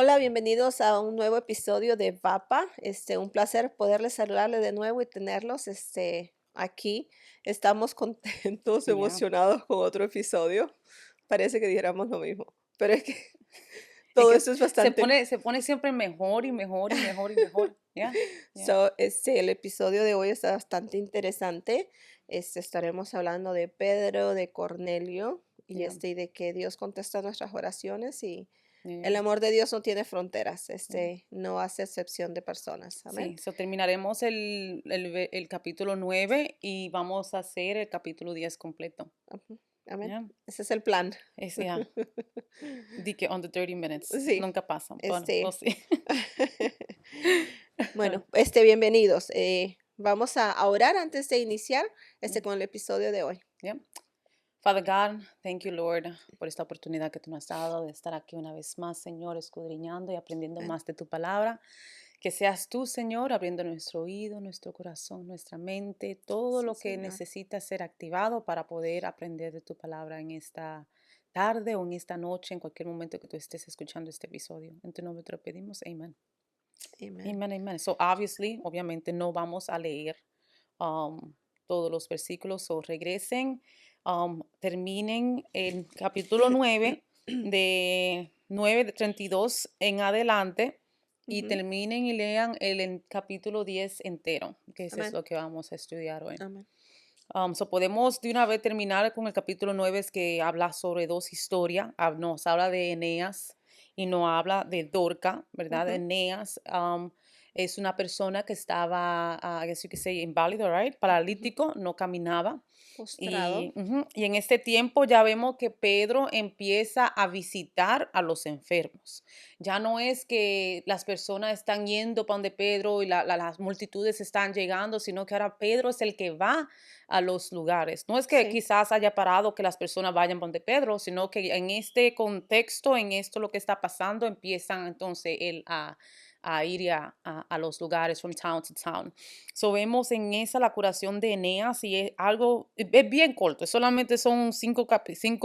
Hola, bienvenidos a un nuevo episodio de VAPA. Un placer poderles saludarles de nuevo y tenerlos, aquí. Estamos contentos, Yeah. emocionados con otro episodio. Parece que dijéramos lo mismo, pero es que Es todo que esto es se bastante. pone se pone siempre mejor, y mejor, y mejor, y mejor. Yeah, yeah, El episodio de hoy está bastante interesante. Estaremos hablando de Pedro, de Cornelio y yeah, y de que Dios contesta nuestras oraciones y yeah, el amor de Dios no tiene fronteras. yeah. No hace excepción de personas. Amén. Sí, terminaremos el capítulo 9 y vamos a hacer el capítulo 10 completo. Ujú, amén. Yeah. Ese es el plan. Yeah, di que on the 30 minutes, Sí, nunca pasa. Bueno, we'll este, see. bueno, bienvenidos. Vamos a orar antes de iniciar Yeah, con el episodio de hoy. yeah. Father God, thank you, Lord, por esta oportunidad que tú nos has dado de estar aquí una vez más, Señor, escudriñando y aprendiendo Amén. más de tu palabra. Que seas tú, Señor, abriendo nuestro oído, nuestro corazón, nuestra mente, todo Sí, lo que Señor. necesita ser activado para poder aprender de tu palabra en esta tarde o en esta noche, en cualquier momento que tú estés escuchando este episodio. En tu nombre te lo pedimos. Amén. Amén. Amen, amen. So, obviously, obviamente no vamos a leer todos los versículos o regresen, terminen el capítulo 9 de 9 de 32 en adelante y Ujú, terminen y lean el capítulo 10 entero, que eso es amén. lo que vamos a estudiar hoy. Amén. Podemos de una vez terminar con el capítulo 9, es que habla sobre dos historias. Nos habla de Eneas y no habla de Dorca, ¿verdad? Ujú, Eneas es una persona que estaba, I guess you could say, inválido, right? ujú. Paralítico, no caminaba. Postrado. Y en este tiempo ya vemos que Pedro empieza a visitar a los enfermos. Ya no es que las personas están yendo para donde Pedro y las multitudes están llegando, sino que ahora Pedro es el que va a los lugares. No es que Sí. quizás haya parado que las personas vayan donde Pedro, sino que en este contexto, en esto lo que está pasando, empiezan entonces él a ir a los lugares, from town to town. Vemos en esa la curación de Eneas y es algo, es bien corto, solamente son 5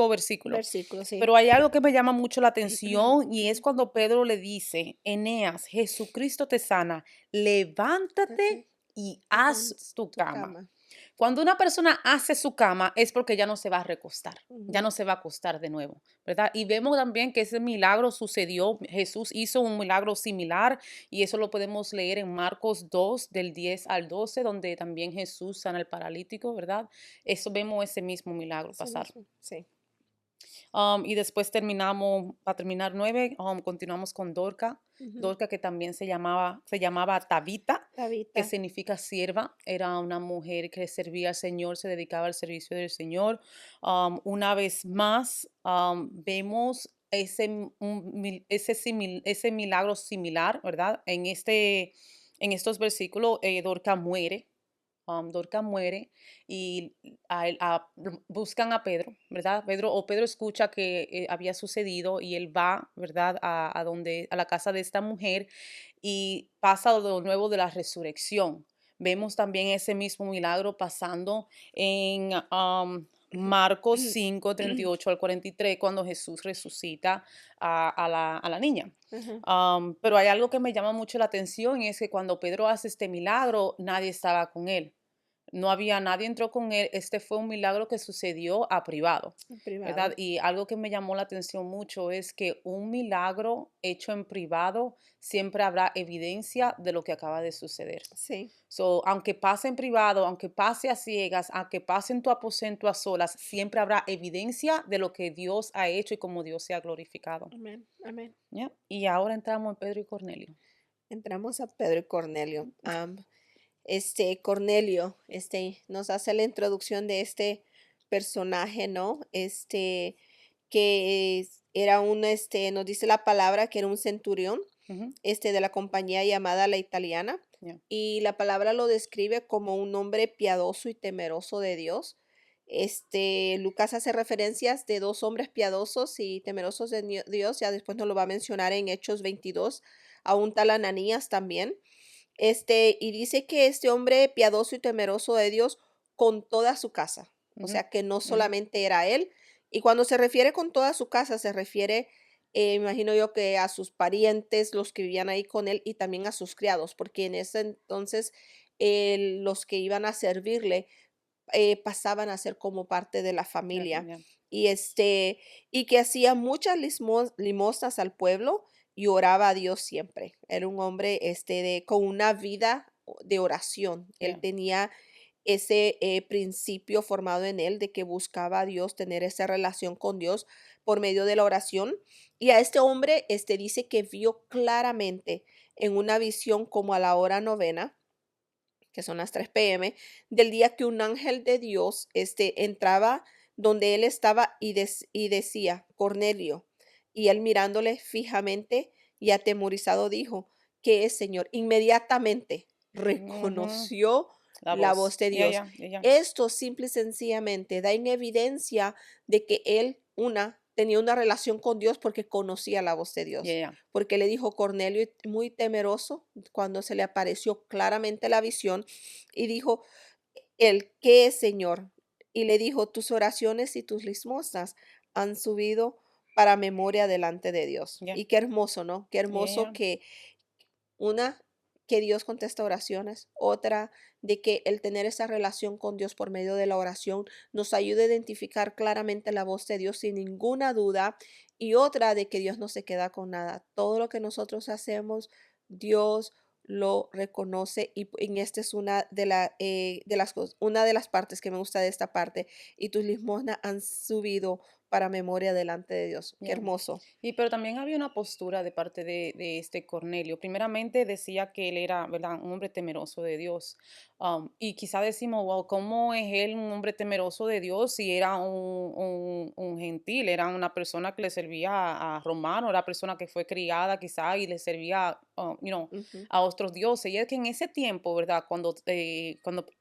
versículos. Versículo, sí. Pero hay algo que me llama mucho la atención y es cuando Pedro le dice, Eneas, Jesucristo te sana, levántate Date y y haz haz tu tu cama. cama. Cuando una persona hace su cama es porque ya no se va a recostar, ya Ujú. no se va a acostar de nuevo, ¿verdad? Y vemos también que ese milagro sucedió, Jesús hizo un milagro similar y eso lo podemos leer en Marcos 2 del 10 al 12, donde también Jesús sana al paralítico, ¿verdad? Eso vemos ese mismo milagro Ese pasar. mismo. Sí. Y después terminamos, para terminar 9, continuamos con Dorca. Ujú. Dorca que también se llamaba Tabita, que Tabita. significa sierva. Era una mujer que servía al Señor, se dedicaba al servicio del Señor. Una vez más, vemos ese milagro similar, ¿verdad? En estos versículos, Dorca muere y buscan a Pedro, ¿verdad? Pedro escucha que había sucedido y él va, ¿verdad? A la casa de esta mujer y pasa lo nuevo de la resurrección. Vemos también ese mismo milagro pasando en Marcos 5:38 al 43, cuando Jesús resucita a la niña. Ajá. Pero hay algo que me llama mucho la atención y es que cuando Pedro hace este milagro, nadie estaba con él. No había nadie entró con él. Este fue un milagro que sucedió a privado, En ¿verdad? privado. Y algo que me llamó la atención mucho es que un milagro hecho en privado siempre habrá evidencia de lo que acaba de suceder. Sí. Aunque pase en privado, aunque pase a ciegas, aunque pase en tu aposento a solas, siempre habrá evidencia de lo que Dios ha hecho y cómo Dios se ha glorificado. Amén. Amén. ¿Ya? Y ahora entramos en Pedro y Cornelio. Entramos a Pedro y Cornelio. Cornelio, nos hace la introducción de este personaje, ¿no? Era nos dice la palabra que era un centurión, Ujú, de la compañía llamada La Italiana, ya, y la palabra lo describe como un hombre piadoso y temeroso de Dios. Lucas hace referencias de dos hombres piadosos y temerosos de Dios, ya después nos lo va a mencionar en Hechos 22, a un tal Ananías también. Y dice que este hombre piadoso y temeroso de Dios con toda su casa, o ujú, sea, que no ujú, solamente era él. Y cuando se refiere con toda su casa, se refiere imagino yo que a sus parientes, los que vivían ahí con él, y también a sus criados, porque en ese entonces, los que iban a servirle, pasaban a ser como parte de la Ya, familia. ya, Y, y que hacía muchas limosnas al pueblo y oraba a Dios siempre. Era un hombre, con una vida de oración. Él ya. tenía ese, principio formado en él de que buscaba a Dios, tener esa relación con Dios por medio de la oración. Y a este hombre, dice que vio claramente en una visión como a la hora novena, que son las 3 p.m., del día que un ángel de Dios, entraba donde él estaba y decía, Cornelio. Y él mirándole fijamente y atemorizado dijo, ¿qué es, Señor? Inmediatamente Ujú. reconoció La la voz. voz de Ya, Dios. ya, ya, ya. Esto simple y sencillamente da en evidencia de que él, tenía una relación con Dios porque conocía la voz de Ya, Dios, ya. porque le dijo Cornelio, muy temeroso, cuando se le apareció claramente la visión, y dijo él, ¿qué es, Señor? Y le dijo, tus oraciones y tus limosnas han subido para memoria delante de Dios. Ya, Y qué hermoso, ¿no? Qué ya, hermoso ya. que una, que Dios contesta oraciones. Otra, de que el tener esa relación con Dios por medio de la oración nos ayude a identificar claramente la voz de Dios sin ninguna duda. Y otra, de que Dios no se queda con nada. Todo lo que nosotros hacemos, Dios lo reconoce. Y en esta es una de las cosas, una de las partes que me gusta de esta parte. Y tus limosnas han subido para memoria delante de Dios. Qué Ya. hermoso. Y pero también había una postura de parte de este Cornelio. Primeramente decía que él era, ¿verdad?, un hombre temeroso de Dios. Y quizá decimos, wow, ¿cómo es él un hombre temeroso de Dios si era un gentil? Era una persona que le servía a romano, era persona que fue criada quizá y le servía, Ujú. a otros dioses. Y es que en ese tiempo, ¿verdad?, cuando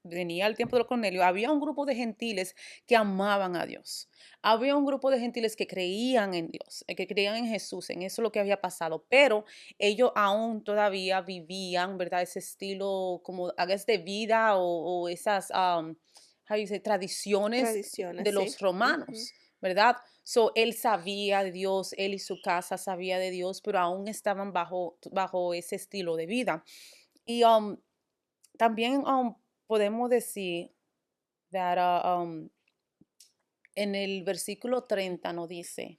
venía el tiempo de Cornelio, había un grupo de gentiles que amaban a Dios. Había un grupo de gentiles que creían en Dios, que creían en Jesús, en eso lo que había pasado, pero ellos aún todavía vivían, ¿verdad? Ese estilo como hagas de vida o esas, how you say, tradiciones Tradiciones, de los sí. Ujú. romanos, ¿verdad? So, él sabía de Dios, él y su casa sabía de Dios, pero aún estaban bajo ese estilo de vida. Y también podemos decir that, en el versículo 30 nos dice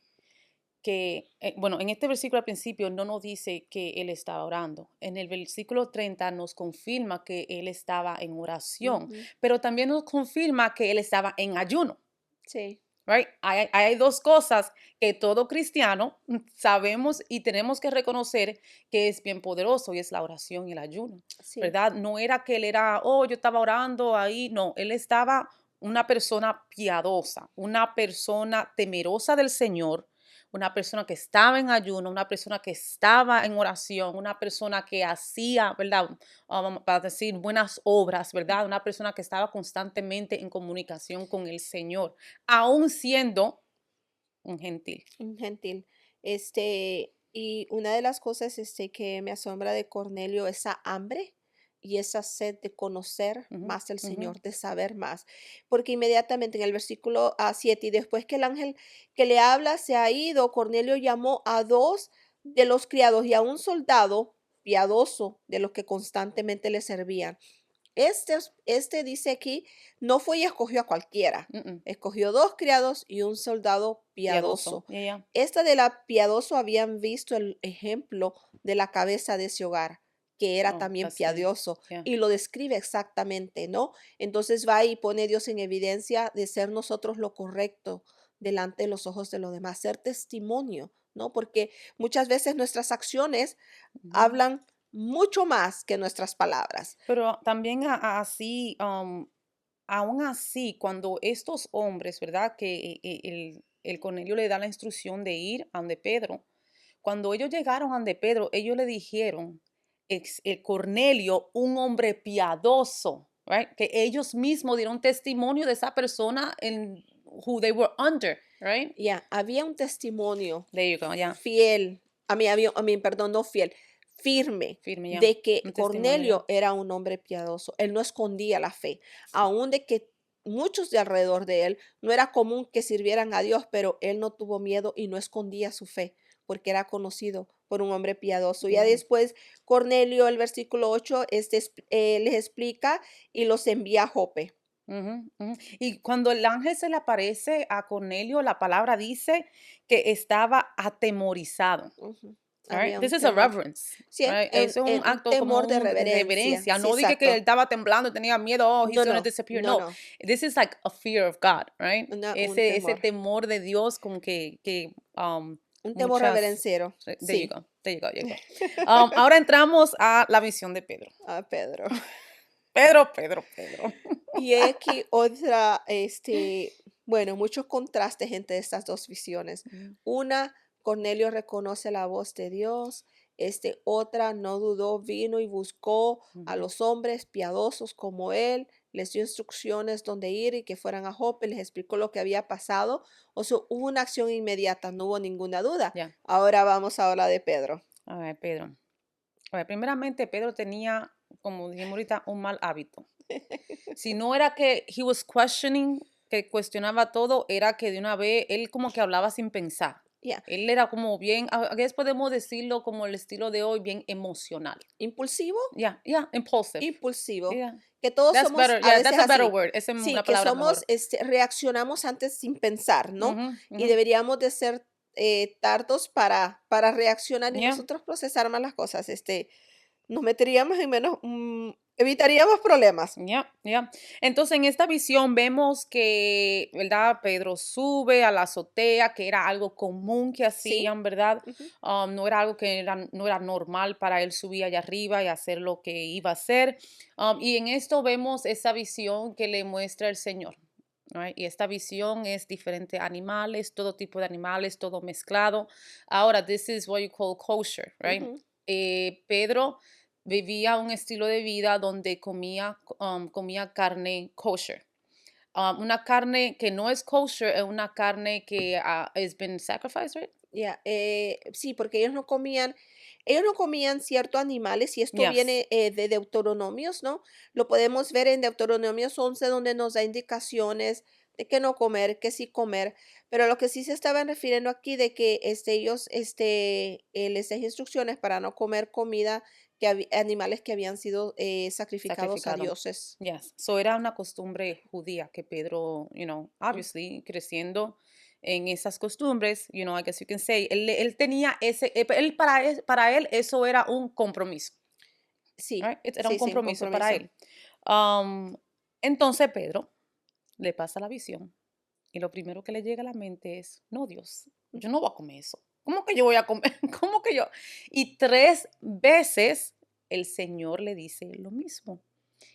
que, bueno, en este versículo al principio no nos dice que él estaba orando. En el versículo 30 nos confirma que él estaba en oración, Ujú. pero también nos confirma que él estaba en ayuno. Sí, Right? Hay dos cosas que todo cristiano sabemos y tenemos que reconocer que es bien poderoso y es la oración y el ayuno, sí, ¿verdad? No era que él era, oh, yo estaba orando ahí, no, él estaba una persona piadosa, una persona temerosa del Señor, una persona que estaba en ayuno, una persona que estaba en oración, una persona que hacía, ¿verdad? Para decir buenas obras, ¿verdad? Una persona que estaba constantemente en comunicación con el Señor aún siendo un gentil. un gentil. Y una de las cosas, que me asombra de Cornelio, esa hambre y esa sed de conocer Ujú, más del ujú. Señor, de saber más. Porque inmediatamente en el versículo 7, y después que el ángel que le habla se ha ido, Cornelio llamó a dos de los criados y a un soldado piadoso de los que constantemente le servían. Dice aquí, no fue y escogió a cualquiera, Mm, escogió dos criados y un soldado piadoso. piadoso. Yeah, yeah. Esta de la piadoso habían visto el ejemplo de la cabeza de ese hogar, que era Oh, también that's good. piadoso, Yeah. y lo describe exactamente, ¿no? Entonces va y pone a Dios en evidencia de ser nosotros lo correcto delante de los ojos de los demás, ser testimonio, ¿no? Porque muchas veces nuestras acciones Ujú. hablan mucho más que nuestras palabras. Pero también así, aún así, cuando estos hombres, ¿verdad? Que el Cornelio le da la instrucción de ir a donde Pedro. Cuando ellos llegaron a donde Pedro, ellos le dijeron, el Cornelio, un hombre piadoso, right? Que ellos mismos dieron testimonio de esa persona en who they were under, right? Ya, había un testimonio There you go, ya. fiel, perdón, no fiel, firme, Firme, ya. de que Un testimonio, ya. Cornelio era un hombre piadoso. Él no escondía la fe, aún de que muchos de alrededor de él no era común que sirvieran a Dios, pero él no tuvo miedo y no escondía su fe, porque era conocido por un hombre piadoso. Ya Yeah. después Cornelio, el versículo 8, les explica y los envía a Jope. Ujú, ujú. Y cuando el ángel se le aparece a Cornelio, la palabra dice que estaba atemorizado. Ujú. All right. Había un This is a temor. reverence. Sí, Right? Eso es un un acto como temor de un reverencia. reverencia. Sí, No dije que él exacto. estaba temblando, tenía miedo, oh, he's No, gonna no, disappear. no, No, no. this is like a fear of God, right? Un Ese temor. temor de Dios como que Un temor muchas, reverenciero. there you Sí. go, there you go, there you go. Ahora entramos a la visión de Pedro. A Pedro. Pedro. Y he aquí otra, bueno, muchos contrastes entre estas dos visiones. Mm, Una, Cornelio reconoce la voz de Dios. Otra, no dudó, vino y buscó a ujú. los hombres piadosos como él, les dio instrucciones dónde ir y que fueran a Jope, les explicó lo que había pasado. O sea, hubo una acción inmediata, no hubo ninguna duda. Ya, Ahora vamos a la de Pedro. a ver, Pedro. A ver, primeramente, Pedro tenía, como dijimos ahorita, un mal hábito. Si no era que he was questioning, que cuestionaba todo, era que de una vez él como que hablaba sin pensar. Ya, Él era como bien, a veces podemos decirlo como el estilo de hoy, bien emocional. impulsivo, Impulsive. impulsivo, Yeah, que todos that's somos better. a Yeah, veces that's a better así. word. Esa es Sí, una que palabra somos, mejor. reaccionamos antes sin pensar, ¿no? Ujú, Y ujú. deberíamos de ser tardos para reaccionar y Yeah. nosotros procesar más las cosas. Nos meteríamos en menos, evitaríamos problemas. Ya. Entonces, en esta visión vemos que, ¿verdad? Pedro sube a la azotea, que era algo común que Sí. hacían, ¿verdad? Ujú. No era algo que no era normal para él subir allá arriba y hacer lo que iba a hacer. Y en esto vemos esa visión que le muestra el Señor. Right? Y esta visión es diferente animales, todo tipo de animales, todo mezclado. Ahora, this is what you call kosher, right? Ujú. Pedro vivía un estilo de vida donde comía carne kosher. Una carne que no es kosher es una carne que has been sacrificed, right? Ya, sí, porque ellos no comían ciertos animales y esto Yes. viene de Deuteronomios, ¿no? Lo podemos ver en Deuteronomios 11 donde nos da indicaciones de qué no comer, qué sí comer, pero lo que sí se estaban refiriendo aquí de que ellos les da instrucciones para no comer comida animales que habían sido sacrificados a Sacrificado. dioses. Yes. So era una costumbre judía que Pedro, Mm, obviously creciendo en esas costumbres, I guess you can say, él tenía para él eso era un compromiso. Sí, Right? Era un sí, sí, un compromiso para compromiso. él. Um, entonces Pedro le pasa la visión y lo primero que le llega a la mente es, no, Dios, yo no voy a comer eso. ¿Cómo que yo voy a comer? ¿Cómo que yo? Y tres veces el Señor le dice lo mismo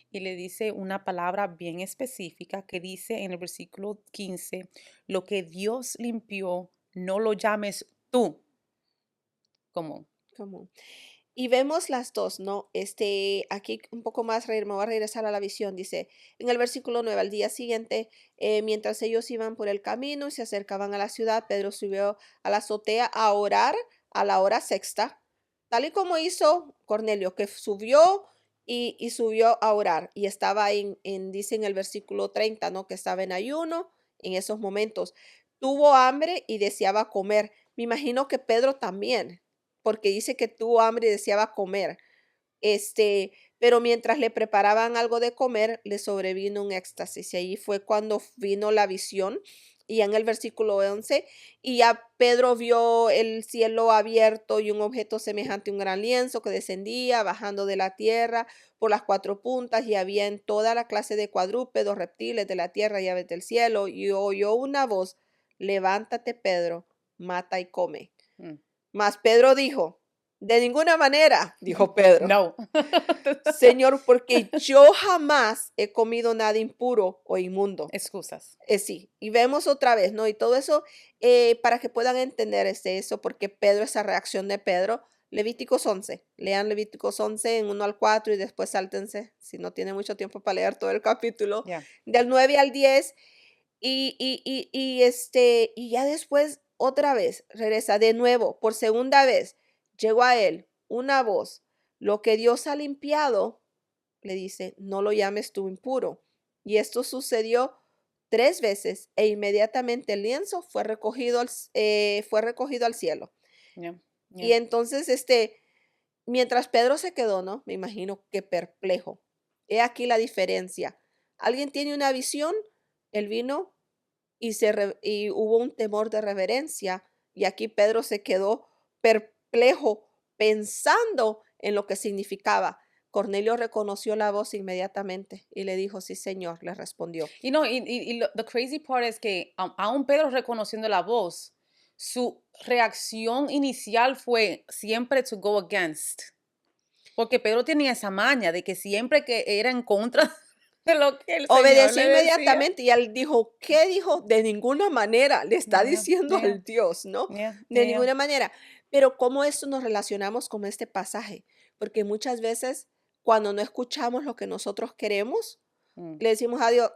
y le dice una palabra bien específica que dice en el versículo 15, lo que Dios limpió, no lo llames tú como. Común. Y vemos las dos, ¿no? Aquí un poco más, me voy a regresar a la visión, dice, en el versículo 9 al día siguiente, mientras ellos iban por el camino y se acercaban a la ciudad, Pedro subió a la azotea a orar a la hora sexta, tal y como hizo Cornelio, que subió y subió a orar, y estaba dice en el versículo 30, ¿no? Que estaba en ayuno en esos momentos. Tuvo hambre y deseaba comer. Me imagino que Pedro también porque dice que tuvo hambre y deseaba comer. Pero mientras le preparaban algo de comer, le sobrevino un éxtasis. Y ahí fue cuando vino la visión. Y ya en el versículo 11, y ya Pedro vio el cielo abierto y un objeto semejante a un gran lienzo que descendía, bajando de la tierra por las cuatro puntas, y había en toda la clase de cuadrúpedos, reptiles de la tierra y aves del cielo. Y oyó una voz: levántate, Pedro, mata y come. Mm. Mas Pedro dijo: de ninguna manera, dijo Pedro, No. Señor, porque yo jamás he comido nada impuro o inmundo. Excusas. Sí, y vemos otra vez, ¿no? Y todo eso para que puedan entender eso, porque Pedro, esa reacción de Pedro, Levíticos 11, lean Levíticos 11 en 1 al 4 y después sáltense, si no tienen mucho tiempo para leer todo el capítulo, Ya. del 9 al 10, y ya después otra vez regresa de nuevo, por segunda vez, llegó a él una voz: lo que Dios ha limpiado, le dice, no lo llames tú impuro. Y esto sucedió tres veces e inmediatamente el lienzo fue recogido al cielo. Yeah, Y yeah. entonces, mientras Pedro se quedó, ¿no? Me imagino que perplejo. He aquí la diferencia. Alguien tiene una visión, él vino y hubo un temor de reverencia, y aquí Pedro se quedó perplejo pensando en lo que significaba. Cornelio reconoció la voz inmediatamente y le dijo, sí, señor, le respondió. The crazy part es que aún Pedro reconociendo la voz, su reacción inicial fue siempre to go against. Porque Pedro tenía esa maña de que siempre que era en contra de lo que el Señor Obedeció le decía. inmediatamente y él dijo, ¿qué dijo? De ninguna manera, le está Yeah, diciendo yeah, al Dios, ¿no? yeah, De yeah, yeah. ninguna manera. Pero ¿cómo esto nos relacionamos con este pasaje? Porque muchas veces cuando no escuchamos lo que nosotros queremos, Mm, le decimos a Dios: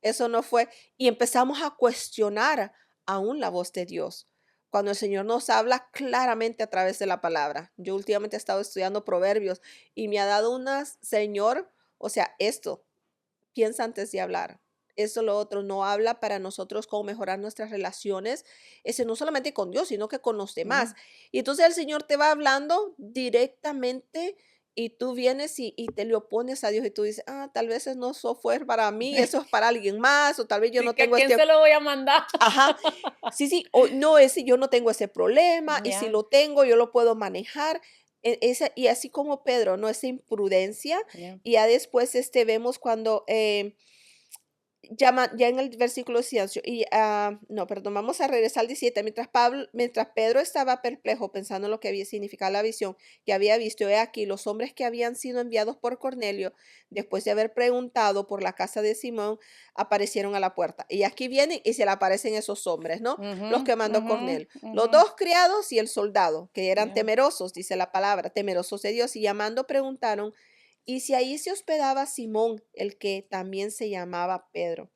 eso no fue", y empezamos a cuestionar aún la voz de Dios, cuando el Señor nos habla claramente a través de la palabra. Yo últimamente he estado estudiando Proverbios y me ha dado unas, Señor, o sea, esto, piensa antes de hablar. Esto, lo otro, no habla para nosotros cómo mejorar nuestras relaciones, ese no solamente con Dios, sino que con los demás. ujú. Y entonces el Señor te va hablando directamente y tú vienes y te le opones a Dios y tú dices, tal vez eso no fue para mí, eso es para alguien más, o tal vez yo Sí, no que ¿a tengo quién se lo voy a mandar? ajá, sí, sí, o no, ese yo no tengo ese problema y si Yeah, lo tengo, yo lo puedo manejar. Y así como Pedro, ¿no? Esa imprudencia. yeah. Y ya después vemos cuando ya en el versículo 18 no, perdón, vamos a regresar al 17. Mientras Pedro estaba perplejo pensando en lo que había significado la visión que había visto, he aquí los hombres que habían sido enviados por Cornelio, después de haber preguntado por la casa de Simón, aparecieron a la puerta. Y aquí vienen y se le aparecen esos hombres, ¿no? Los Ujú, que mandó ujú, Cornelio. Los ujú. dos criados y el soldado, que eran Yeah. temerosos, dice la palabra, temerosos de Dios, y llamando preguntaron, y si ahí se hospedaba Simón, el que también se llamaba Pedro.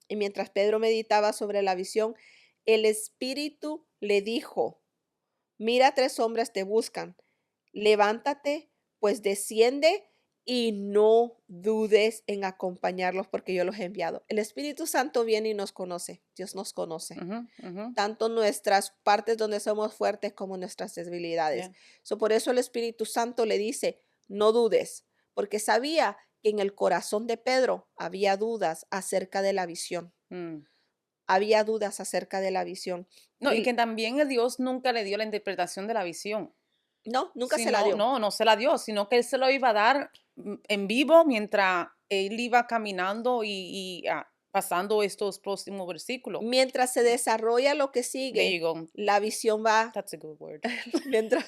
Y mientras Pedro meditaba sobre la visión, el Espíritu le dijo, mira, tres hombres te buscan. Levántate, pues desciende y no dudes en acompañarlos porque yo los he enviado. El Espíritu Santo viene y nos conoce. Dios nos conoce. Ujú, ujú. Tanto nuestras partes donde somos fuertes como nuestras debilidades. Yeah. Por eso el Espíritu Santo le dice, no dudes, porque sabía que en el corazón de Pedro había dudas acerca de la visión. Mm. Había dudas acerca de la visión. No, y que Y también el Dios nunca le dio la interpretación de la visión. no, nunca se la Sino, dio. no se la dio, sino que él se lo iba a dar en vivo mientras él iba caminando y pasando estos próximos versículos. Mientras se desarrolla lo que There you sigue, go. la visión va, That's a good word. mientras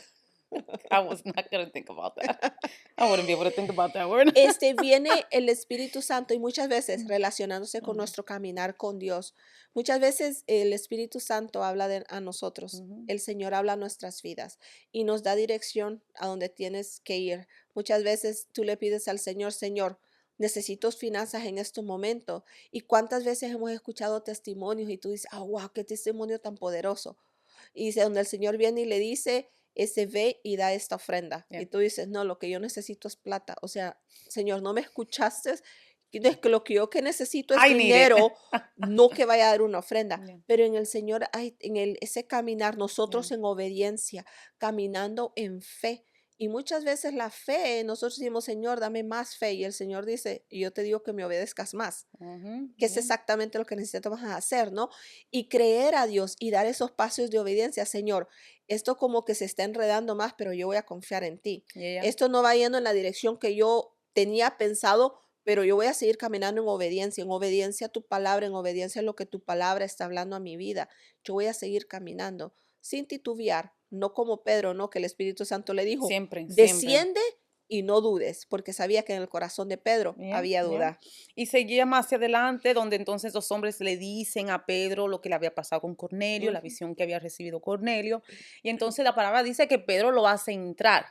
I was not gonna think about that. I wouldn't be able to think about that word. Viene el Espíritu Santo y muchas veces Mm, relacionándose con mm, nuestro caminar con Dios. Muchas veces el Espíritu Santo habla a nosotros. ujú. El Señor habla a nuestras vidas y nos da dirección a donde tienes que ir. Muchas veces tú le pides al Señor, Señor, necesito finanzas en este momento. ¿Y cuántas veces hemos escuchado testimonios y tú dices, wow, qué testimonio tan poderoso? Y dice, donde el Señor viene y le dice, ese ve y da esta ofrenda. Yeah. Y tú dices, no, lo que yo necesito es plata. O sea, Señor, no me escuchaste. Y es que lo que yo que necesito es I need it. dinero, no que vaya a dar una ofrenda. Yeah, Pero en el Señor hay, ese caminar, yeah. nosotros en obediencia, caminando en fe. Y muchas veces la fe, nosotros decimos, Señor, dame más fe. Y el Señor dice, y yo te digo que me obedezcas más, Ujú, que es yeah. exactamente lo que necesitamos hacer, ¿no? Y creer a Dios y dar esos pasos de obediencia, Señor. Esto como que se está enredando más, pero yo voy a confiar en ti. Yeah, yeah. Esto no va yendo en la dirección que yo tenía pensado, pero yo voy a seguir caminando en obediencia a tu palabra, en obediencia a lo que tu palabra está hablando a mi vida. Yo voy a seguir caminando sin titubear, no como Pedro, ¿no? Que el Espíritu Santo le dijo, Siempre, siempre. desciende y no dudes, porque sabía que en el corazón de Pedro Yeah, había yeah. duda. Y seguía más hacia adelante, donde entonces los hombres le dicen a Pedro lo que le había pasado con Cornelio, la Ujú. visión que había recibido Cornelio. Y entonces la palabra dice que Pedro lo hace entrar.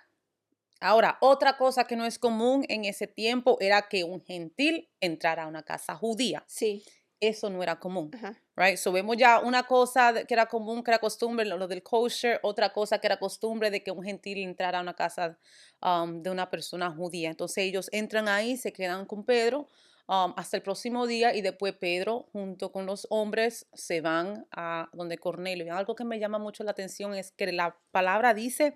Ahora, otra cosa que no es común en ese tiempo era que un gentil entrara a una casa judía. Sí. Eso no era común. Ajá. Right? So vemos ya una cosa que era común, que era costumbre, lo del kosher, otra cosa que era costumbre de que un gentil entrara a una casa de una persona judía. Entonces ellos entran ahí, se quedan con Pedro, hasta el próximo día y después Pedro junto con los hombres se van a donde Cornelio. Y algo que me llama mucho la atención es que la palabra dice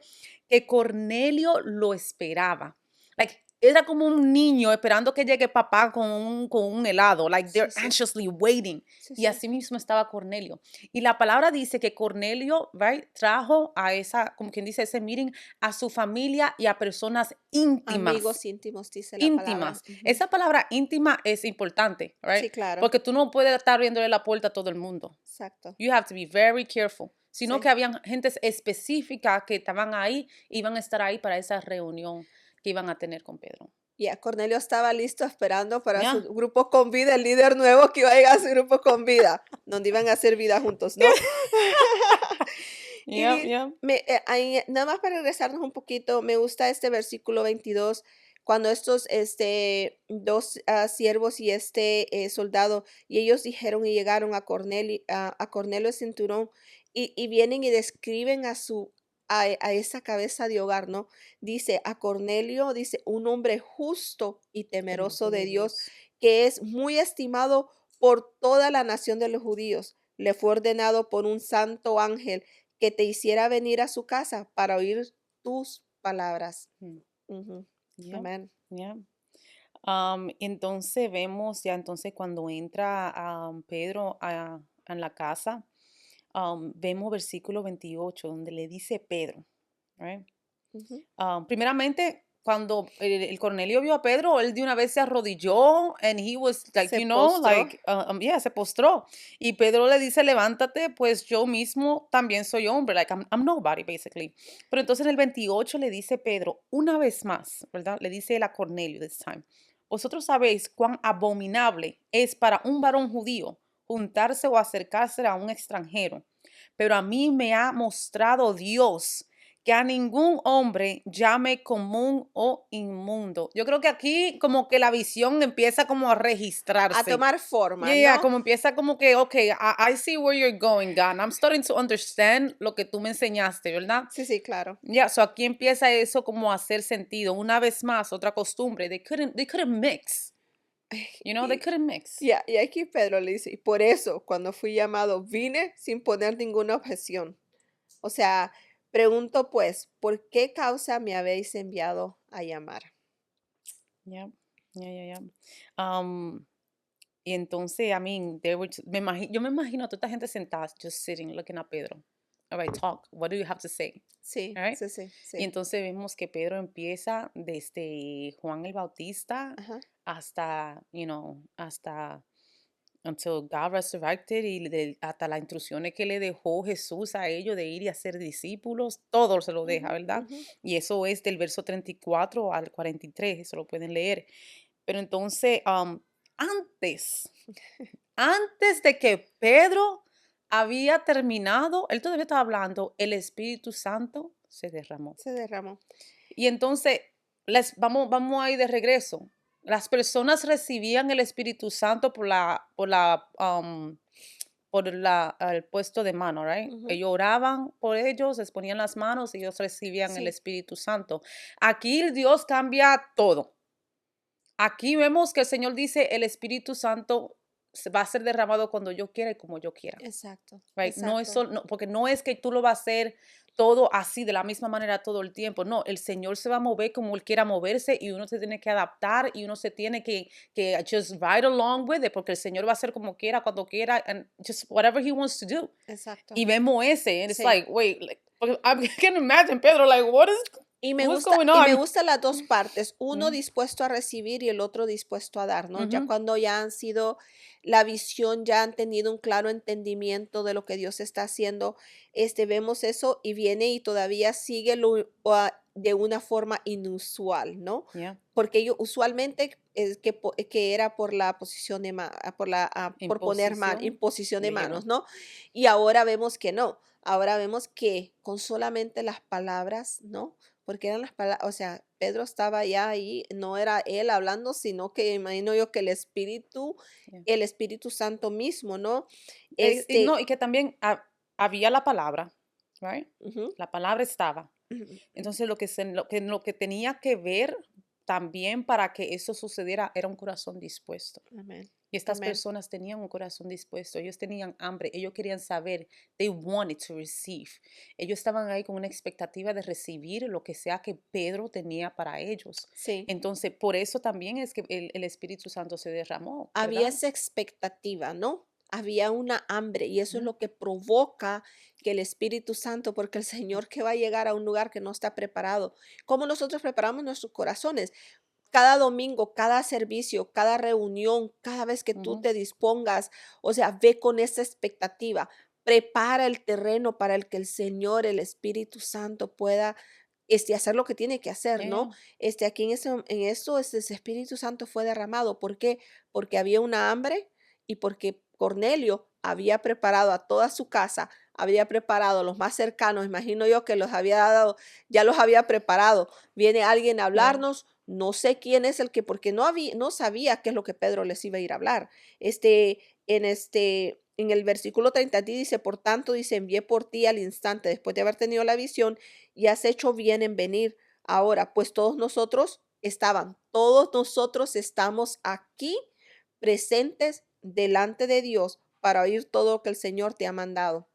que Cornelio lo esperaba. Like, era como un niño esperando que llegue papá con un helado. Like Sí, they're sí, anxiously waiting. sí, Y sí. así mismo estaba Cornelio. Y la palabra dice que Cornelio, right, trajo a esa, como quien dice, ese meeting a su familia y a personas íntimas. Amigos íntimos, dice la palabra. Íntimas. Ujú. Esa palabra íntima es importante, right? Sí, claro. Porque tú no puedes estar abriéndole la puerta a todo el mundo. Exacto. You have to be very careful. Sino que Sí. habían gentes específicas que estaban ahí, iban a estar ahí para esa reunión que iban a tener con Pedro. Ya, Cornelio estaba listo esperando para su Yeah. grupo con vida, el líder nuevo que iba a llegar a su grupo con vida, donde iban a hacer vida juntos, ¿no? Y Yeah, yeah. ahí, nada más para regresarnos un poquito, me gusta este versículo 22, cuando estos dos siervos y soldado, y ellos dijeron y llegaron a Cornelio el centurión, y vienen y describen a esa cabeza de hogar, ¿no? Dice, a Cornelio, dice, un hombre justo y temeroso Temeroso de de Dios, Dios. que es muy estimado por toda la nación de los judíos. Le fue ordenado por un santo ángel que te hiciera venir a su casa para oír tus palabras. Mm, Ujú. yeah, Amén. yeah. Entonces vemos ya entonces cuando entra Pedro en la casa, vemos versículo 28 donde le dice Pedro, right? Ujú. Primeramente, cuando el Cornelio vio a Pedro, él de una vez se arrodilló and he was like, Se postró. yeah, se postró. Y Pedro le dice, levántate, pues yo mismo también soy hombre, like I'm nobody, basically. Pero entonces en el 28 le dice Pedro, una vez más, ¿verdad? Le dice él a Cornelio this time, vosotros sabéis cuán abominable es para un varón judío juntarse o acercarse a un extranjero, pero a mí me ha mostrado Dios que a ningún hombre llame común o inmundo. Yo creo que aquí como que la visión empieza como a A registrarse. tomar forma, Yeah, ¿no? como empieza como que, okay, I see where you're going, God. I'm starting to understand lo que tú me enseñaste, ¿verdad? Sí, sí, claro. Ya, so aquí empieza eso como a hacer sentido. Una vez más, otra costumbre. They couldn't mix. They Y, couldn't mix. y aquí Pedro le dice, y por eso cuando fui llamado vine sin poner ninguna objeción. O sea, pregunto pues, ¿por qué causa me habéis enviado a llamar? Yeah, yeah, yeah, yeah. Um, y entonces, I mean, yo me imagino a toda esta gente sentada, just sitting, looking at Pedro. All right, talk. What do you have to say? Sí, All right. sí, sí, Y sí. entonces vemos que Pedro empieza desde Juan el Bautista Ajá. hasta, hasta until God resurrected y hasta las instrucciones que le dejó Jesús a ellos de ir y hacer discípulos, todo se lo deja, Ujú, ¿verdad? ujú. Y eso es del verso 34 al 43, eso lo pueden leer. Pero entonces, antes, antes de que Pedro había terminado, él todavía estaba hablando, el Espíritu Santo se derramó. Se derramó. Y entonces, vamos a ir de regreso. Las personas recibían el Espíritu Santo por el puesto de mano, right? Ujú. Ellos oraban por ellos, les ponían las manos y ellos recibían el Sí, Espíritu Santo. Aquí Dios cambia todo. Aquí vemos que el Señor dice, el Espíritu Santo va a ser derramado cuando yo quiera y como yo quiera. exacto, Right? No es exacto. porque no es que tú lo vas a hacer todo así de la misma manera todo el tiempo. No, el Señor se va a mover como Él quiera moverse y uno se tiene que adaptar y uno se tiene que just ride along with it porque el Señor va a hacer como quiera, cuando quiera, and just whatever He wants to do. Exacto. Y vemos ese, and it's Sí. like, wait, like, I can imagine Pedro, like, what's going Y me on? gustan las 2 partes, uno Mm, dispuesto a recibir y el otro dispuesto a dar, ¿no? Ya ujú, cuando ya han sido la visión, ya han tenido un claro entendimiento de lo que Dios está haciendo, vemos eso y viene y todavía sigue de una forma inusual, ¿no? yeah, Porque yo usualmente es que era por la posición de por poner imposición, imposición de manos, literal. ¿no? Y ahora vemos que no, ahora vemos que con solamente las palabras, ¿no? Porque eran las palabras, o sea, Pedro estaba ya ahí, no era él hablando, sino que imagino yo que Yeah. el Espíritu Santo mismo, ¿no? Y no, Este, y que también había la palabra, right? ujú, La palabra estaba. ujú, Entonces lo que tenía que ver también para que eso sucediera era un corazón dispuesto. Amén. Y estas Amén. personas tenían un corazón dispuesto, ellos tenían hambre, ellos querían saber, they wanted to receive. Ellos estaban ahí con una expectativa de recibir lo que sea que Pedro tenía para ellos. Sí. Entonces, por eso también es que el Espíritu Santo se derramó, Había ¿verdad? esa expectativa, ¿no? Había una hambre y eso es Ujú, lo que provoca que el Espíritu Santo, porque el mm, Señor que va a llegar a un lugar que no está preparado, ¿cómo nosotros preparamos nuestros corazones? Cada domingo, cada servicio, cada reunión, cada vez que tú ujú, te dispongas, o sea, ve con esa expectativa, prepara el terreno para el que el Señor, el Espíritu Santo pueda hacer lo que tiene que hacer, ¿no? yeah, Aquí en eso ese Espíritu Santo fue derramado. ¿Por qué? Porque había una hambre y porque Cornelio había preparado a toda su casa, había preparado a los más cercanos, imagino yo que los había dado, ya los había preparado. Viene alguien a yeah, hablarnos, no sé quién es el que, porque no sabía qué es lo que Pedro les iba a ir a hablar. En el versículo 30 dice, por tanto, dice, envié por ti al instante después de haber tenido la visión y has hecho bien en venir. Ahora, pues todos nosotros estamos aquí presentes delante de Dios para oír todo lo que el Señor te ha mandado.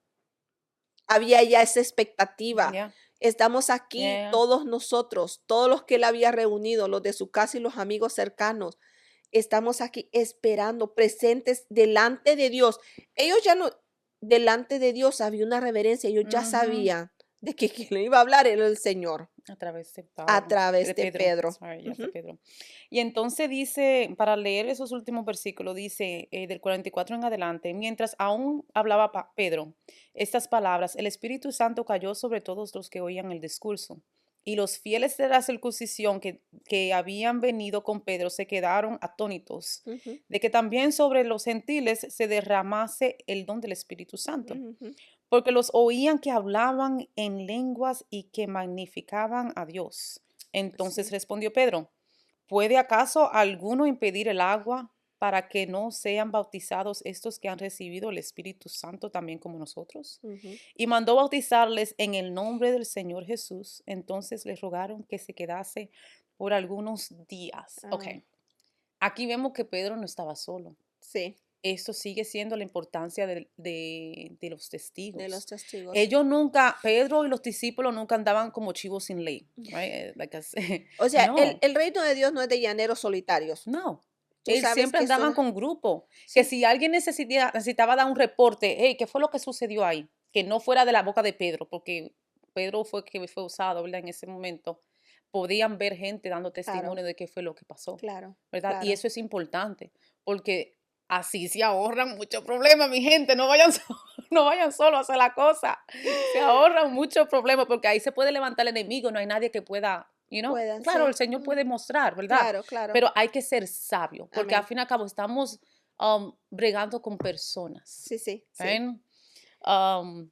Había ya esa expectativa. yeah, Estamos aquí yeah. todos nosotros, todos los que él había reunido, los de su casa y los amigos cercanos. Estamos aquí esperando, presentes delante de Dios. Ellos ya no, delante de Dios había una reverencia, ellos ya Ujú. sabían de que quien le iba a hablar era el Señor A través de a Pablo, través de de Pedro, Pedro. sorry, ya de Ujú, Pedro. Y entonces dice, para leer esos últimos versículos, dice del 44 en adelante, mientras aún hablaba Pedro estas palabras, el Espíritu Santo cayó sobre todos los que oían el discurso. Y los fieles de la circuncisión que habían venido con Pedro se quedaron atónitos ujú, de que también sobre los gentiles se derramase el don del Espíritu Santo ujú. porque los oían que hablaban en lenguas y que magnificaban a Dios. Entonces Sí. respondió Pedro, ¿puede acaso alguno impedir el agua para que no sean bautizados estos que han recibido el Espíritu Santo también como nosotros? Ujú. Y mandó bautizarles en el nombre del Señor Jesús. Entonces les rogaron que se quedase por algunos días. Ok, Ah, aquí vemos que Pedro no estaba solo. sí, Esto sigue siendo la importancia de los de los testigos. testigos. Ellos nunca, Pedro y los discípulos nunca andaban como chivos sin ley, right? Like O sea, no, el reino de Dios no es de llaneros solitarios. no. Tú Él sabes siempre que andaban eso, con grupo. Que sí, si alguien necesitaba dar un reporte, hey, ¿qué fue lo que sucedió ahí? Que no fuera de la boca de Pedro, porque Pedro fue que fue usado, ¿verdad? En ese momento. Podían ver gente dando claro, testimonio de qué fue lo que pasó, claro, ¿verdad? Y claro. eso es importante, porque así se ahorran muchos problemas, mi gente. No vayan, no vayan solo a hacer la cosa. Se ahorran muchos problemas, porque ahí se puede levantar el enemigo, no hay nadie que pueda, Puedan claro, el ser. Señor puede mostrar, ¿verdad? Claro, claro. Pero hay que ser sabio, porque al Amén. fin y al cabo estamos bregando con personas. Sí, sí, sí. ¿Ven? Um,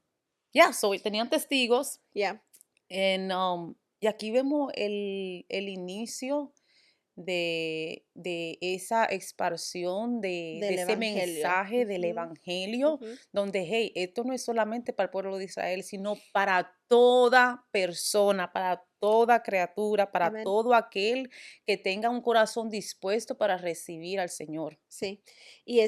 so tenían testigos Ya. y aquí vemos el inicio de esa expansión de Del ese evangelio. mensaje del Ujú, evangelio, ujú. donde, hey, esto no es solamente para el pueblo de Israel, sino para toda persona, para toda criatura, para Amén. todo aquel que tenga un corazón dispuesto para recibir al Señor. Sí. Y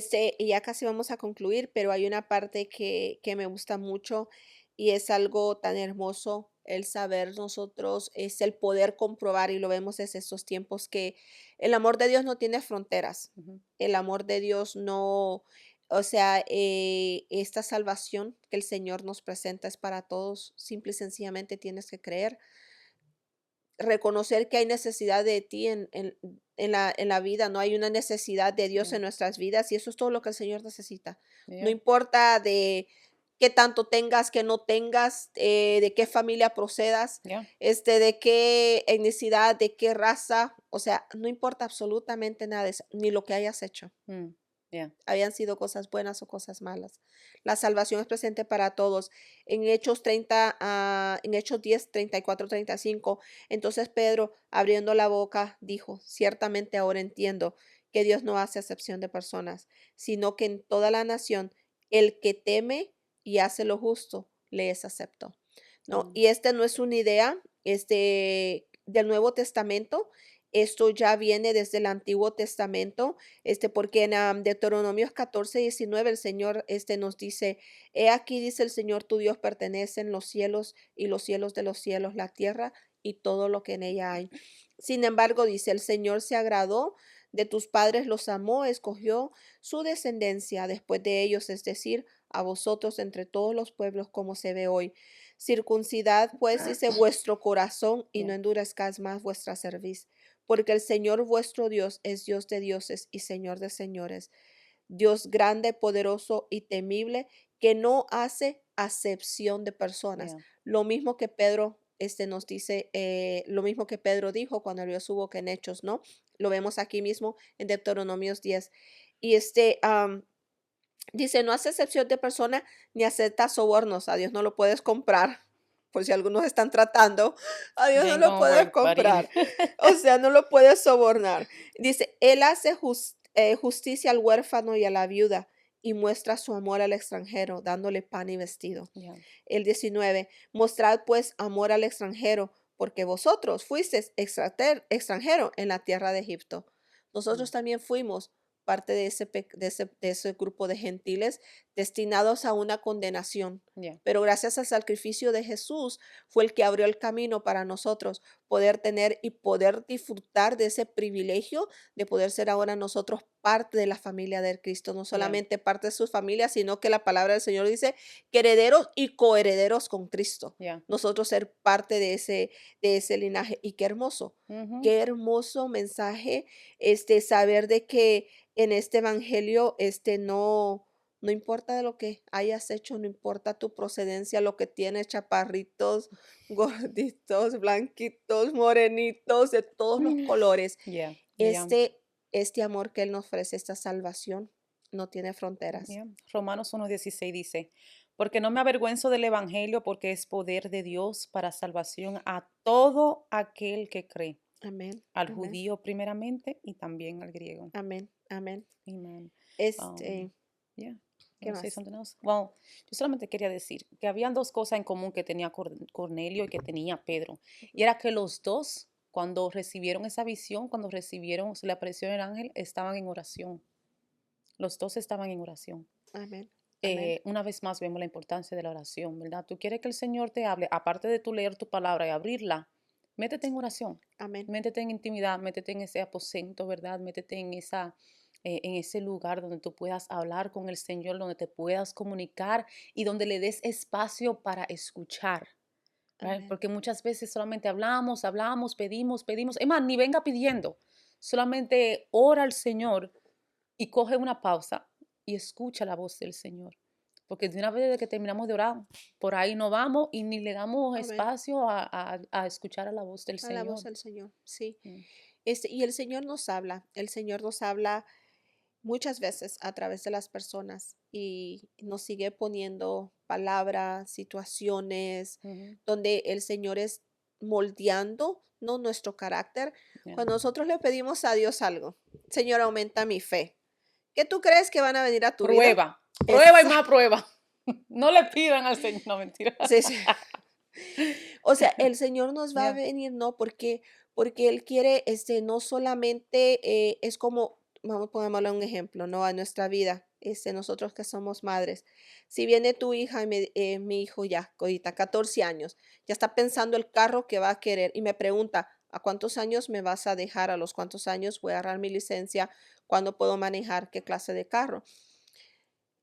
ya casi vamos a concluir, pero hay una parte que me gusta mucho y es algo tan hermoso el saber nosotros, es el poder comprobar, y lo vemos desde estos tiempos, que el amor de Dios no tiene fronteras. Ujú, El amor de Dios no, o sea, esta salvación que el Señor nos presenta es para todos. Simple y sencillamente tienes que creer, reconocer que hay necesidad de ti en la vida, no hay una necesidad de Dios en sí, nuestras vidas y eso es todo lo que el Señor necesita. No yeah, importa de qué tanto tengas, que no tengas, de qué familia procedas, yeah, de qué etnicidad, de qué raza, o sea, no importa absolutamente nada de eso, ni lo que hayas hecho, mm, yeah, habían sido cosas buenas o cosas malas. La salvación es presente para todos. En Hechos 10, 34, 35, entonces Pedro, abriendo la boca, dijo, ciertamente ahora entiendo que Dios no hace acepción de personas, sino que en toda la nación el que teme y hace lo justo le es acepto. ¿No? mm, Y no es una idea del Nuevo Testamento, Esto ya viene desde el Antiguo Testamento, porque en Deuteronomios 14:19 el Señor nos dice, he aquí dice el Señor tu Dios, pertenecen los cielos y los cielos de los cielos, la tierra y todo lo que en ella hay. Sin embargo, dice, el Señor se agradó de tus padres, los amó, escogió su descendencia después de ellos, es decir, a vosotros entre todos los pueblos como se ve hoy. Circuncidad, pues, dice, vuestro corazón y Yeah, no endurezcáis más vuestra cerviz, porque el Señor vuestro Dios es Dios de dioses y Señor de señores, Dios grande, poderoso y temible, que no hace acepción de personas. yeah, Lo mismo que Pedro nos dice, lo mismo que Pedro dijo cuando abrió su boca en Hechos, ¿no? Lo vemos aquí mismo en Deuteronomios 10. Y dice, no hace excepción de persona ni acepta sobornos. A Dios no lo puedes comprar. Por si algunos están tratando, a Dios you no ain't lo gonna puedes work, buddy. comprar. O sea, no lo puedes sobornar. Dice, Él hace justicia al huérfano y a la viuda y muestra su amor al extranjero, dándole pan y vestido. Yeah, El 19, mostrad pues amor al extranjero, porque vosotros fuisteis extranjero en la tierra de Egipto. mm, Nosotros también fuimos parte de ese grupo de gentiles destinados a una condenación. yeah, Pero gracias al sacrificio de Jesús fue el que abrió el camino para nosotros poder tener y poder disfrutar de ese privilegio de poder ser ahora nosotros parte de la familia de Cristo, no yeah, solamente parte de su familia, sino que la palabra del Señor dice que herederos y coherederos con Cristo. yeah. Nosotros ser parte de ese linaje. Y Mhm. qué hermoso mensaje, saber de que en este evangelio, no importa de lo que hayas hecho, no importa tu procedencia, lo que tienes, chaparritos, gorditos, blanquitos, morenitos, de todos los colores. Yeah, yeah, Este amor que Él nos ofrece, esta salvación, no tiene fronteras. yeah. Romanos 1:16 dice, porque no me avergüenzo del evangelio, porque es poder de Dios para salvación a todo aquel que cree, Amén, al amén, judío primeramente y también al griego. amén, amén. Amen. Um, Este, yeah. You ¿Qué wanna say más? something else? Well, yo solamente quería decir que habían dos cosas en común que tenía Cornelio y que tenía Pedro. Y era que los dos, cuando recibieron esa visión, cuando recibieron, se le apareció el ángel, estaban en oración. Los dos estaban en oración. Amén, amén, Una vez más vemos la importancia de la oración, ¿verdad? Tú quieres que el Señor te hable, aparte de tú leer tu palabra y abrirla, métete en oración, amén, métete en intimidad, métete en ese aposento, ¿verdad? Métete en ese lugar donde tú puedas hablar con el Señor, donde te puedas comunicar y donde le des espacio para escuchar, ¿verdad? amén, Porque muchas veces solamente hablamos, hablamos, pedimos, pedimos. Es más, ni venga pidiendo, solamente ora al Señor y coge una pausa y escucha la voz del Señor. Porque de una vez de que terminamos de orar, por ahí no vamos y ni le damos amén. espacio a escuchar a la voz del A la voz Señor. del Señor, sí. Mm, Y el Señor nos habla muchas veces a través de las personas y nos sigue poniendo palabras, situaciones, ujú, donde el Señor es moldeando, ¿no? Nuestro carácter. yeah. Cuando nosotros le pedimos a Dios algo, Señor, aumenta mi fe. ¿Qué tú crees que van a venir a tu vida? Prueba, prueba y más Exacto. prueba. No le pidan al Señor, no mentira. Sí, sí. O sea, el Señor nos va a Yeah, venir, ¿no? Porque Él quiere, no solamente, es como, vamos, pongámosle un ejemplo, ¿no? A nuestra vida, nosotros que somos madres. Si viene tu hija y mi hijo ya, ahorita 14 años, ya está pensando el carro que va a querer y me pregunta, ¿a cuántos años me vas a dejar? ¿A los cuántos años voy a agarrar mi licencia? ¿Cuándo puedo manejar? ¿Qué clase de carro?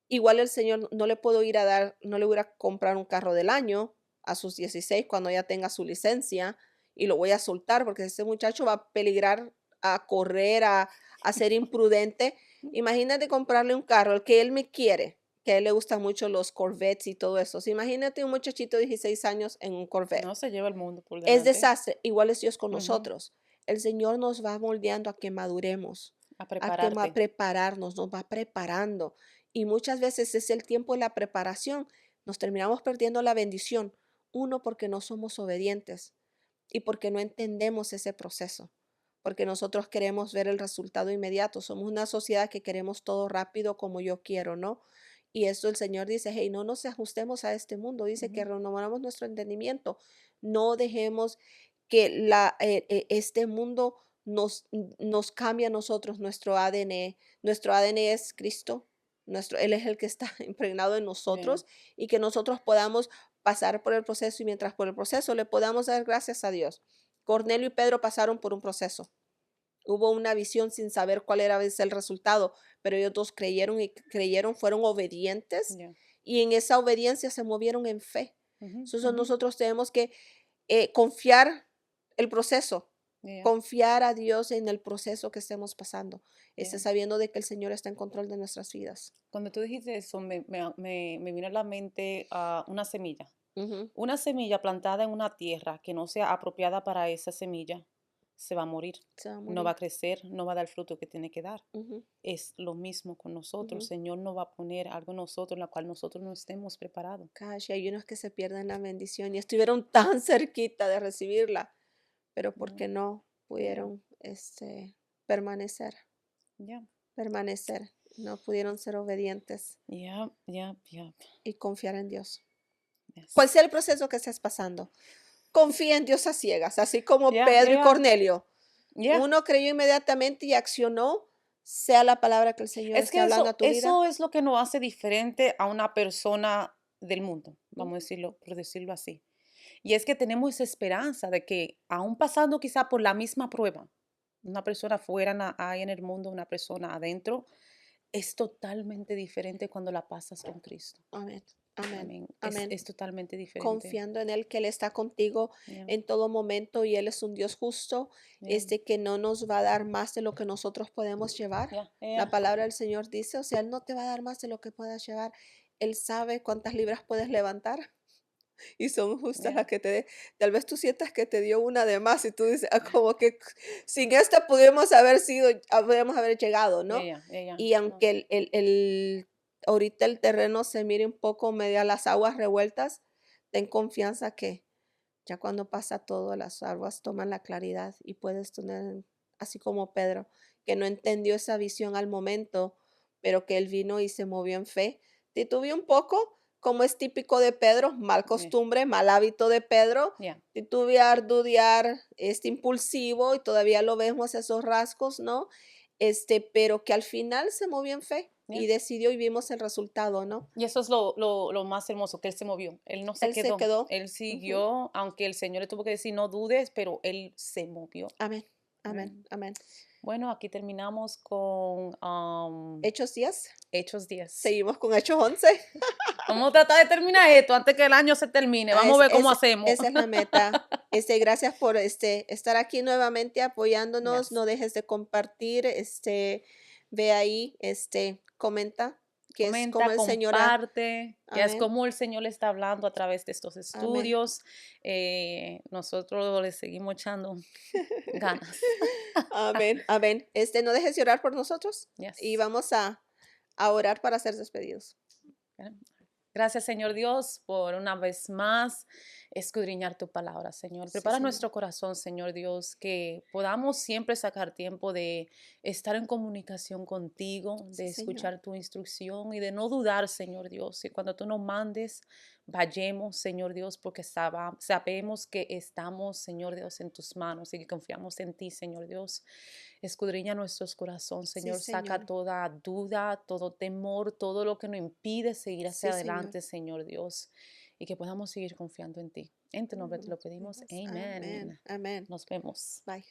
Igual el Señor no le puedo ir a dar, no le voy a comprar un carro del año a sus 16 cuando ya tenga su licencia y lo voy a soltar porque ese muchacho va a peligrar a correr, a ser imprudente. Imagínate comprarle un carro, el que él me quiere, que a él le gustan mucho los Corvettes y todo eso. So, imagínate un muchachito de 16 años en un Corvette. no se lleva el mundo por Es delante. desastre, igual es Dios con Ujú, nosotros. El Señor nos va moldeando a que maduremos, a a que prepararte. prepararnos, nos va preparando. Y muchas veces es el tiempo de la preparación. Nos terminamos perdiendo la bendición. Uno, porque no somos obedientes y porque no entendemos ese proceso. Porque nosotros queremos ver el resultado inmediato. Somos una sociedad que queremos todo rápido como yo quiero, ¿no? Y eso el Señor dice, hey, no nos ajustemos a este mundo. Dice que Ujú, renovamos nuestro entendimiento. No dejemos que este mundo nos cambia a nosotros nuestro ADN. Nuestro ADN es Cristo, Él es el que está impregnado en Yeah. nosotros y que nosotros podamos pasar por el proceso y mientras por el proceso le podamos dar gracias a Dios. Cornelio y Pedro pasaron por un proceso. Hubo una visión sin saber cuál era a veces el resultado, pero ellos dos creyeron y creyeron, fueron obedientes Yeah. y en esa obediencia se movieron en fe. Ujú, Entonces ujú. nosotros tenemos que confiar el proceso, Yeah. confiar a Dios en el proceso que estemos pasando, Yeah. sabiendo de que el Señor está en control de nuestras vidas. Cuando tú dijiste eso, me vino a la mente una semilla. Ujú, Una semilla plantada en una tierra que no sea apropiada para esa semilla se va a morir, se va a no va morir. a crecer, no va a dar el fruto que tiene que dar. Ujú, Es lo mismo con nosotros. ujú. El Señor no va a poner algo en nosotros en la cual nosotros no estemos preparados. Gosh, y hay unos que se pierden la bendición y estuvieron tan cerquita de recibirla, pero Yeah. porque no Yeah. pudieron permanecer, Yeah. permanecer, no pudieron ser obedientes Yeah. Yeah. Yeah. y confiar en Dios. ¿Cuál Yes. sea el proceso que estés pasando? Confía en Dios a ciegas, así como Yeah. Pedro y Yeah. Cornelio. Yeah. Uno creyó inmediatamente y accionó, sea la palabra que el Señor Es esté que hablando a tu vida. eso es lo que nos hace diferente a una persona del mundo, vamos a Ujú, decirlo, por decirlo así. Y es que tenemos esa esperanza de que, aún pasando quizá por la misma prueba, una persona fuera ahí en el mundo, una persona adentro, es totalmente diferente cuando la pasas con Cristo. amén, amén, Amén. Es, amén. es totalmente diferente. Confiando en Él, que Él está contigo Yeah, en todo momento y Él es un Dios justo, yeah, que no nos va a dar más de lo que nosotros podemos llevar. yeah, yeah, La palabra del Señor dice, o sea, Él no te va a dar más de lo que puedas llevar. Él sabe cuántas libras puedes levantar y son justas yeah, las que te dé. Tal vez tú sientas que te dio una de más y tú dices, "Ah, como que sin esta pudimos haber sido, podríamos haber llegado, yeah, ¿no?" yeah, yeah, yeah. Y No, aunque ahorita el terreno se mire un poco medio a las aguas revueltas, ten confianza que ya cuando pasa todo, las aguas toman la claridad y puedes tener, así como Pedro, que no entendió esa visión al momento, pero que él vino y se movió en fe. Titubeó un poco, como es típico de Pedro, mal yeah, costumbre, mal hábito de Pedro, yeah, titubear, dudear, impulsivo y todavía lo vemos esos rasgos, ¿no? Pero que al final se movió en fe yeah. y decidió y vimos el resultado, ¿no? Y eso es lo más hermoso, que él se movió. Él no se Él se quedó. quedó. Él Ujú. siguió, aunque el Señor le tuvo que decir no dudes, pero él se movió. Amén, ¿Verdad? amén, amén. Bueno, aquí terminamos con Hechos 10. Hechos 10. Seguimos con Hechos 11. Vamos a tratar de terminar esto antes que el año se termine. Ah, Vamos a ver cómo hacemos. esa es la meta. Gracias por estar aquí nuevamente apoyándonos. Yes. No dejes de compartir. Ve ahí, comenta que es como Comenta, el Señor ha. comparte. Ya es Amén, como el Señor le está hablando a través de estos amén. estudios. Nosotros le seguimos echando ganas. Amén, amén. No dejes de orar por nosotros y Yes. vamos a orar para ser despedidos. Gracias, Señor Dios, por una vez más escudriñar tu palabra, Señor. Sí, Prepara Señor. nuestro corazón, Señor Dios, que podamos siempre sacar tiempo de estar en comunicación contigo, Sí, de Señor. escuchar tu instrucción y de no dudar, Señor Dios. Y cuando tú nos mandes, vayamos, Señor Dios, porque sabemos que estamos, Señor Dios, en tus manos y que confiamos en ti, Señor Dios. Escudriña nuestros corazones, Sí, Señor. Saca Señor. toda duda, todo temor, todo lo que nos impide seguir hacia Sí, Señor. adelante, Señor Dios. Y que podamos seguir confiando en ti. En tu nombre te Mm, lo pedimos. Dios. Amén, Amén. amén. Nos vemos. Bye.